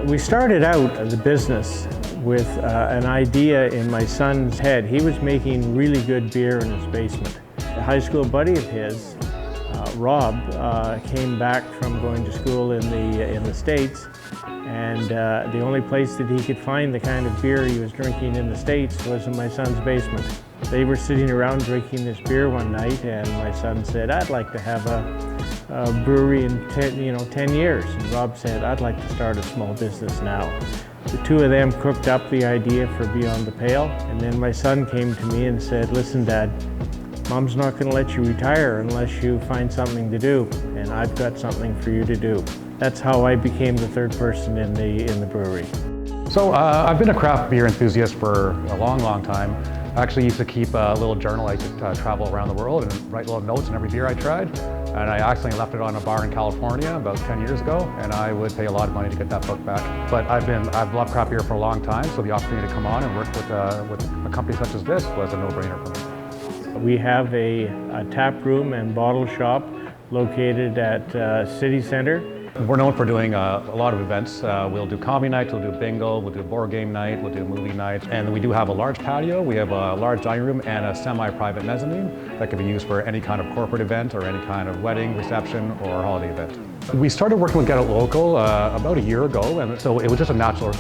We started out the business with an idea in my son's head. He was making really good beer in his basement. A high school buddy of his, Rob, came back from going to school in the States, and the only place that he could find the kind of beer he was drinking in the States was in my son's basement. They were sitting around drinking this beer one night, and my son said, "I'd like to have a brewery in 10 years. And Rob said, "I'd like to start a small business now." The two of them cooked up the idea for Beyond the Pale, and then my son came to me and said, "Listen, Dad, Mom's not going to let you retire unless you find something to do, and I've got something for you to do." That's how I became the third person in the brewery. So I've been a craft beer enthusiast for a long time. I actually used to keep a little journal. I used to travel around the world and write little notes on every beer I tried. And I accidentally left it on a bar in California about 10 years ago, and I would pay a lot of money to get that book back. But I've loved craft beer for a long time, so the opportunity to come on and work with a company such as this was a no-brainer for me. We have a tap room and bottle shop located at City Centre. We're known for doing a lot of events. We'll do comedy nights, we'll do bingo, we'll do board game night, we'll do movie night. And we do have a large patio, we have a large dining room and a semi-private mezzanine that can be used for any kind of corporate event or any kind of wedding, reception, or holiday event. We started working with Getit Local about a year ago, and so it was just a natural,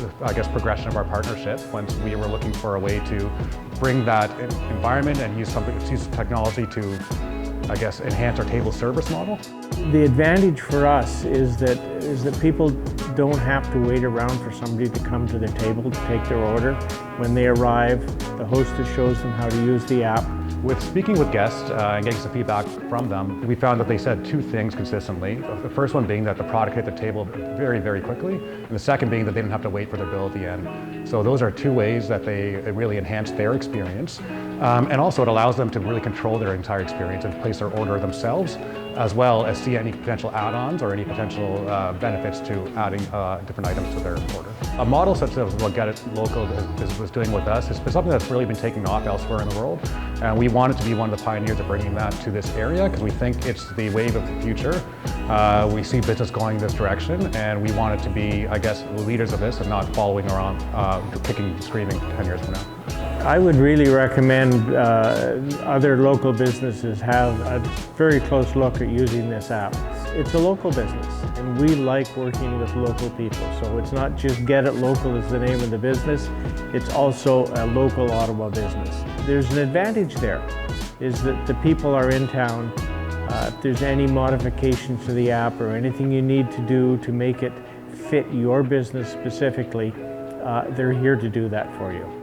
progression of our partnership once we were looking for a way to bring that environment and use technology to enhance our table service model. The advantage for us is that people don't have to wait around for somebody to come to their table to take their order. When they arrive, the hostess shows them how to use the app. With speaking with guests and getting some feedback from them, we found that they said two things consistently. The first one being that the product hit the table very quickly, and the second being that they didn't have to wait for their bill at the end. So those are two ways that it really enhanced their experience. And also it allows them to really control their entire experience and place their order themselves, as well as see any potential add-ons or any potential benefits to adding different items to their order. A model such as what Getit Local was doing with us is something that's really been taking off elsewhere in the world. And we wanted to be one of the pioneers of bringing that to this area because we think it's the wave of the future. We see business going this direction, and we wanted to be, the leaders of this and not following around, kicking and screaming 10 years from now. I would really recommend other local businesses have a very close look at using this app. It's a local business, and we like working with local people. So it's not just Getit Local is the name of the business, it's also a local Ottawa business. There's an advantage there, is that the people are in town. If there's any modifications to the app or anything you need to do to make it fit your business specifically, they're here to do that for you.